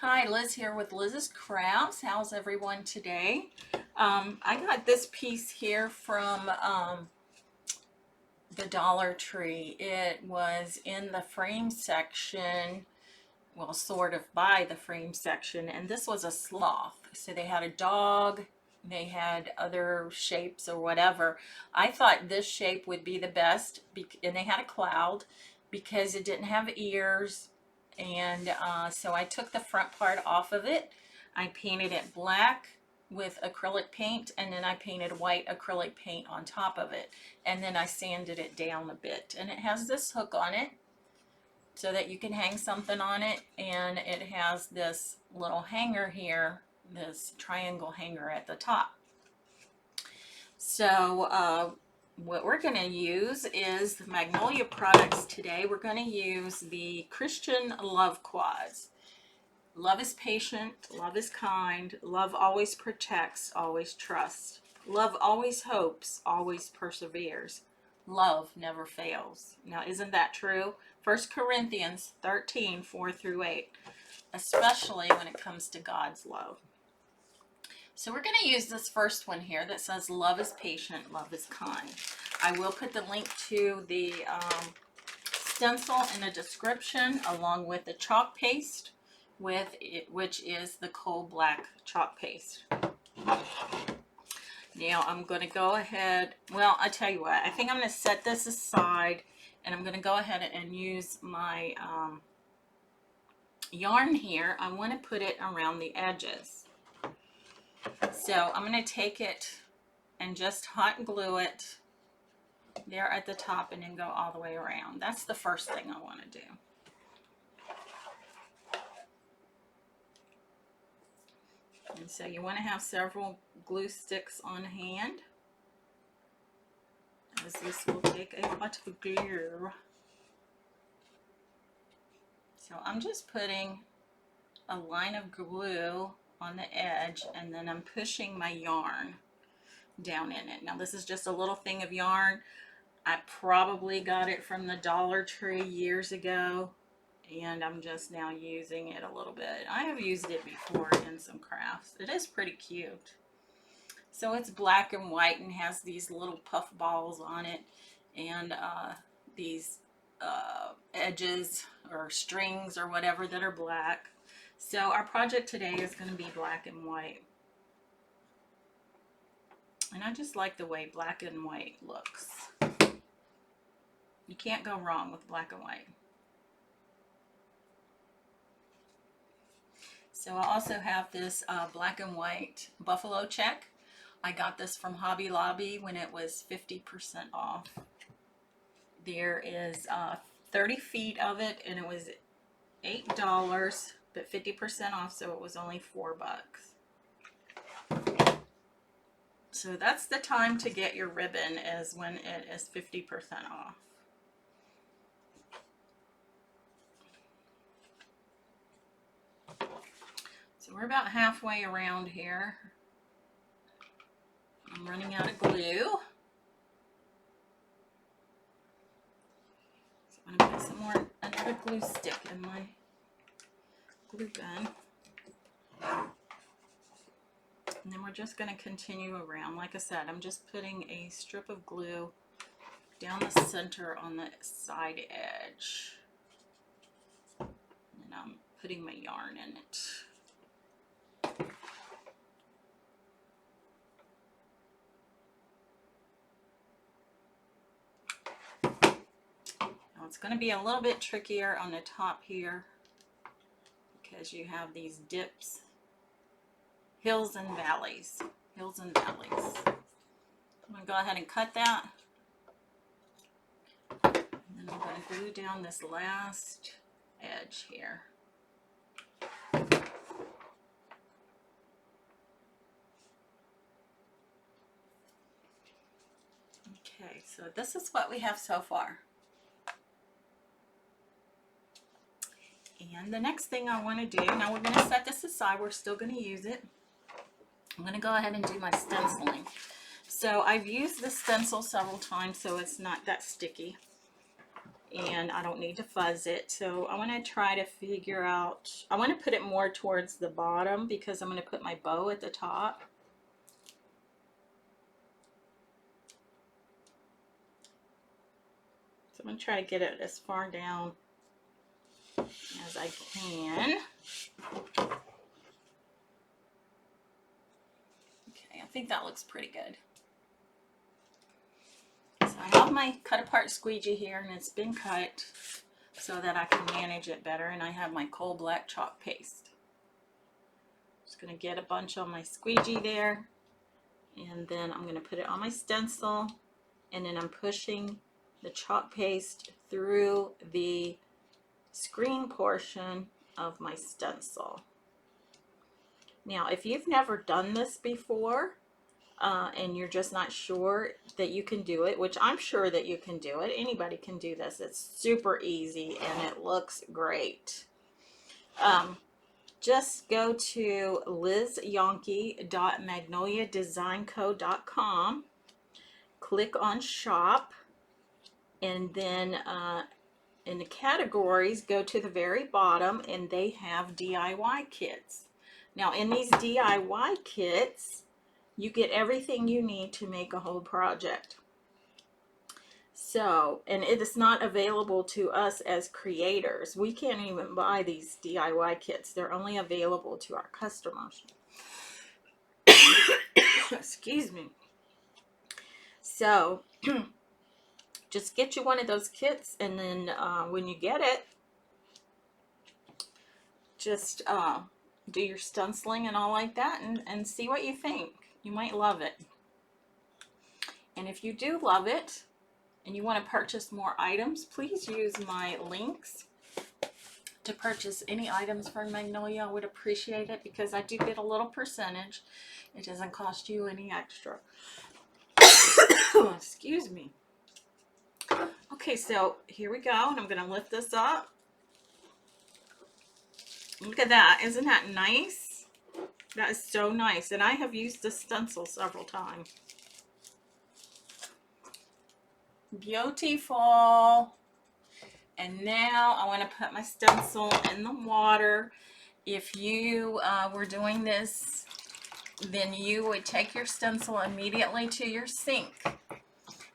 Hi, Liz here with Liz's Crafts. How's everyone today? I got this piece here from the Dollar Tree. It was in the frame section, well, sort of by the frame section, and this was a sloth. So they had a dog, they had other shapes or whatever. I thought this shape would be the best, and they had a cloud because it didn't have ears. And so I took the front part off of it. I painted it black with acrylic paint, and then I painted white acrylic paint on top of it. And then I sanded it down a bit. And it has this hook on it so that you can hang something on it, and it has this little hanger here, this triangle hanger at the top. So what we're going to use is the Magnolia products today. We're going to use the Christian Love Quads. Love is patient, love is kind, love always protects, always trusts. Love always hopes, always perseveres. Love never fails. Now, isn't that true? 1 Corinthians 13, 4 through 8, especially when it comes to God's love. So we're going to use this first one here that says love is patient, love is kind. I will put the link to the stencil in the description along with the chalk paste, which is the coal black chalk paste. Now I'm going to go ahead, well, I tell you what, I think I'm going to set this aside, and I'm going to go ahead and use my yarn here. I want to put it around the edges. So I'm going to take it and just hot glue it there at the top and then go all the way around. That's the first thing I want to do. And so you want to have several glue sticks on hand, as this will take a lot of glue. So I'm just putting a line of glue on the edge, and then I'm pushing my yarn down in it. Now this is just a little thing of yarn. I probably got it from the Dollar Tree years ago, and I'm just now using it a little bit. I have used it before in some crafts. It is pretty cute. So it's black and white and has these little puff balls on it, and these edges or strings or whatever that are black. So our project today is going to be black and white. And I just like the way black and white looks. You can't go wrong with black and white. So I also have this black and white buffalo check. I got this from Hobby Lobby when it was 50% off. There is 30 feet of it, and it was $8, but 50% off, so it was only $4. So that's the time to get your ribbon, is when it is 50% off. So we're about halfway around here. I'm running out of glue. So I'm going to put some more, another glue stick in my glue gun. And then we're just going to continue around. Like I said, I'm just putting a strip of glue down the center on the side edge. And I'm putting my yarn in it. Now it's going to be a little bit trickier on the top here because you have these dips, hills and valleys, hills and valleys. I'm going to go ahead and cut that. And then I'm going to glue down this last edge here. Okay, so this is what we have so far. And the next thing I want to do, now we're going to set this aside, we're still going to use it. I'm going to go ahead and do my stenciling. So I've used this stencil several times so it's not that sticky. and I don't need to fuzz it. So I want to try to figure out, I want to put it more towards the bottom because I'm going to put my bow at the top. So I'm going to try to get it as far down as I can. Okay, I think that looks pretty good. So I have my cut apart squeegee here, and it's been cut so that I can manage it better, and I have my coal black chalk paste. Just going to get a bunch on my squeegee there, and then I'm going to put it on my stencil, and then I'm pushing the chalk paste through the screen portion of my stencil. Now, if you've never done this before, and you're just not sure that you can do it, which I'm sure that you can do it, anybody can do this. It's super easy and it looks great. Just go to lizyonke.magnoliadesignco.com, click on shop, and then in the categories, go to the very bottom, and they have DIY kits. Now, in these DIY kits, you get everything you need to make a whole project. So, and it is not available to us as creators. We can't even buy these DIY kits. They're only available to our customers. Excuse me. So, just get you one of those kits, and then when you get it, just do your stenciling and all like that, and see what you think. You might love it. And if you do love it and you want to purchase more items, please use my links to purchase any items from Magnolia. I would appreciate it because I do get a little percentage. It doesn't cost you any extra. Excuse me. Okay, so here we go, and I'm going to lift this up. Look at that. Isn't that nice? That is so nice. And I have used this stencil several times. Beautiful. And now I want to put my stencil in the water. If you were doing this, then you would take your stencil immediately to your sink.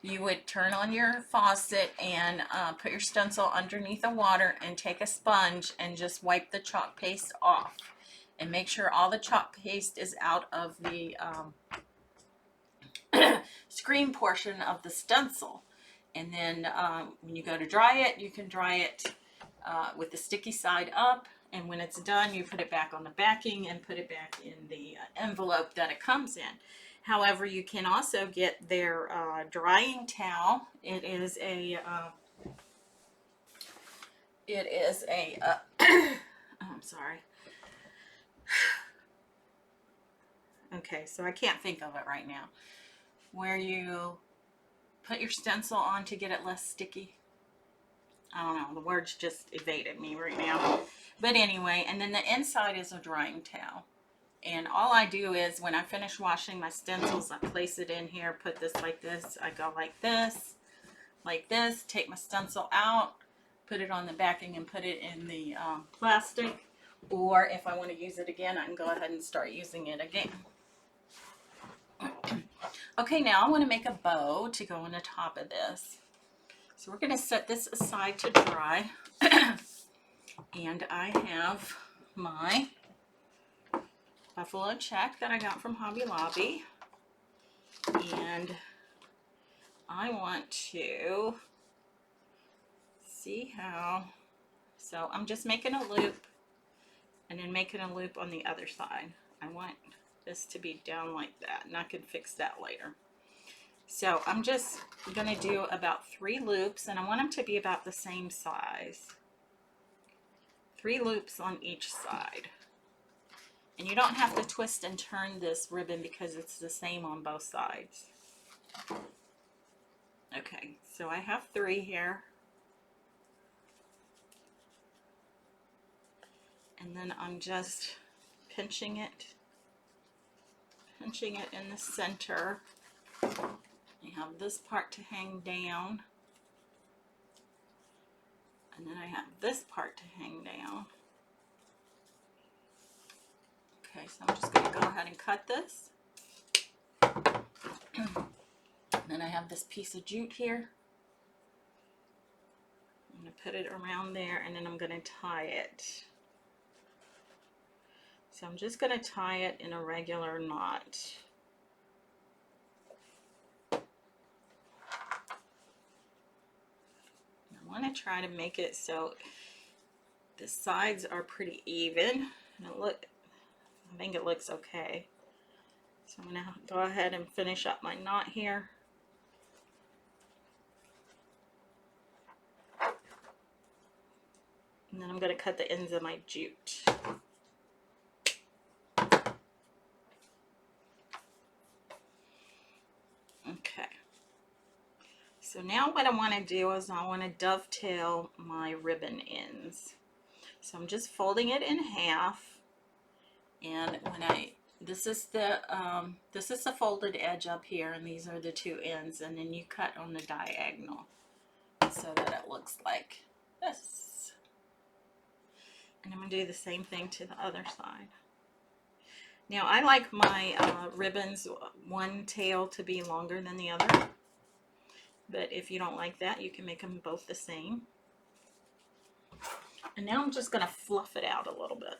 You would turn on your faucet and put your stencil underneath the water and take a sponge and just wipe the chalk paste off. And make sure all the chalk paste is out of the screen portion of the stencil. And then when you go to dry it, you can dry it with the sticky side up. And when it's done, you put it back on the backing and put it back in the envelope that it comes in. However, you can also get their drying towel. It is a I'm sorry. Okay, so I can't think of it right now. Where you put your stencil on to get it less sticky. I don't know, the words just evaded me right now. But anyway, and then the inside is a drying towel. And all I do is when I finish washing my stencils, I place it in here, put this like this. I go like this, take my stencil out, put it on the backing and put it in the plastic. Or if I want to use it again, I can go ahead and start using it again. Okay, now I want to make a bow to go on the top of this. So we're going to set this aside to dry. And I have my buffalo check that I got from Hobby Lobby. And I want to see how, so I'm just making a loop and then making a loop on the other side. I want this to be down like that, and I can fix that later. So I'm just going to do about 3 loops, and I want them to be about the same size. 3 loops on each side. And you don't have to twist and turn this ribbon because it's the same on both sides. Okay, so I have 3 here. And then I'm just pinching it in the center. You have this part to hang down. And then I have this part to hang down. Okay, so I'm just going to go ahead and cut this. And then I have this piece of jute here. I'm going to put it around there, and then I'm going to tie it. So I'm just going to tie it in a regular knot. I want to try to make it so the sides are pretty even. And I think it looks okay. So I'm going to go ahead and finish up my knot here. And then I'm going to cut the ends of my jute. Okay. So now what I want to do is I want to dovetail my ribbon ends. So I'm just folding it in half, and this is the folded edge up here, and these are the two ends, and then you cut on the diagonal so that it looks like this. And I'm going to do the same thing to the other side. Now I like my ribbons, one tail to be longer than the other, but if you don't like that, you can make them both the same. And now I'm just going to fluff it out a little bit.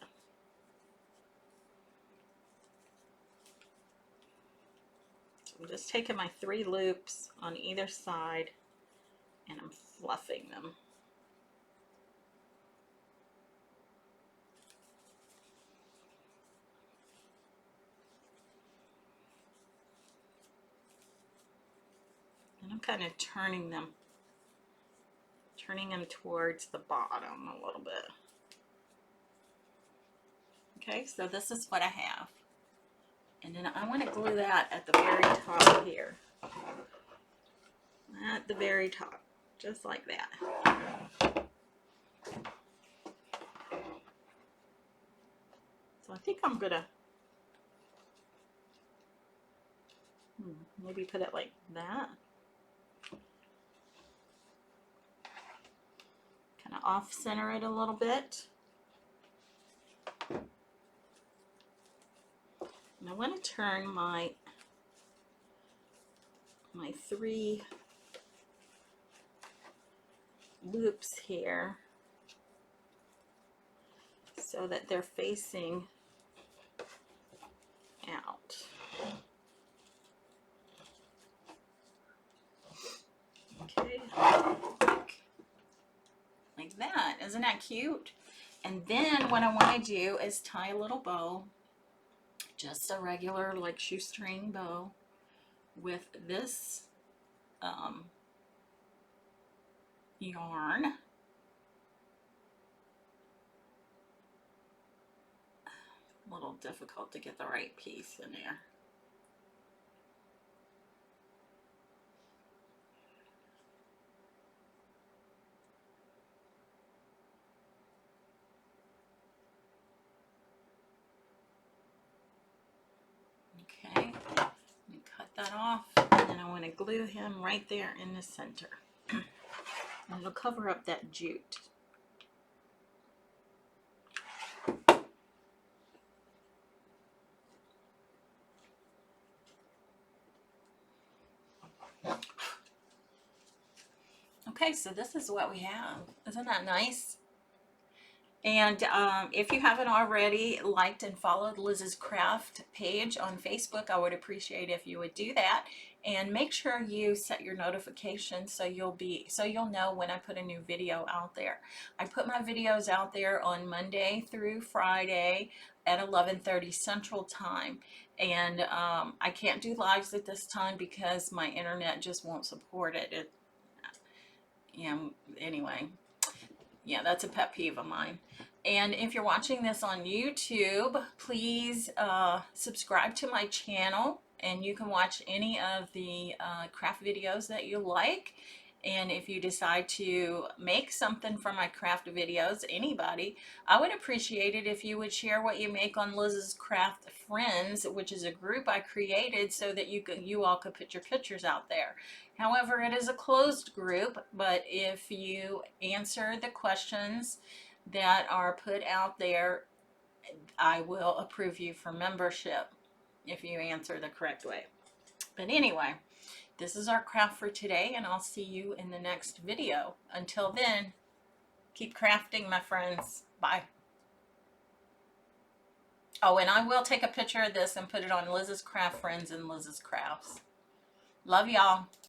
So I'm just taking my 3 loops on either side and I'm fluffing them. And I'm kind of turning them towards the bottom a little bit. Okay, so this is what I have. And then I want to glue that at the very top here. At the very top, just like that. So I think I'm gonna maybe put it like that. Kind of off center it a little bit. And I want to turn my 3 loops here so that they're facing out. Okay, like that. Isn't that cute? And then what I want to do is tie a little bow, just a regular like shoestring bow, with this yarn. A little difficult to get the right piece in there. Okay, cut that off, and then I want to glue him right there in the center. And it'll cover up that jute. Okay, so this is what we have. Isn't that nice? And if you haven't already liked and followed Liz's Craft page on Facebook, I would appreciate if you would do that. And make sure you set your notifications so you'll know when I put a new video out there. I put my videos out there on Monday through Friday at 11:30 Central Time. And I can't do lives at this time because my internet just won't support it. Anyway. Yeah, that's a pet peeve of mine. And if you're watching this on YouTube, please subscribe to my channel, and you can watch any of the craft videos that you like. And if you decide to make something from my craft videos, anybody, I would appreciate it if you would share what you make on Liz's Craft Friends, which is a group I created so that you all could put your pictures out there. However, it is a closed group, but if you answer the questions that are put out there, I will approve you for membership if you answer the correct way. But anyway, this is our craft for today, and I'll see you in the next video. Until then, keep crafting, my friends. Bye. Oh, and I will take a picture of this and put it on Liz's Craft Friends and Liz's Crafts. Love y'all.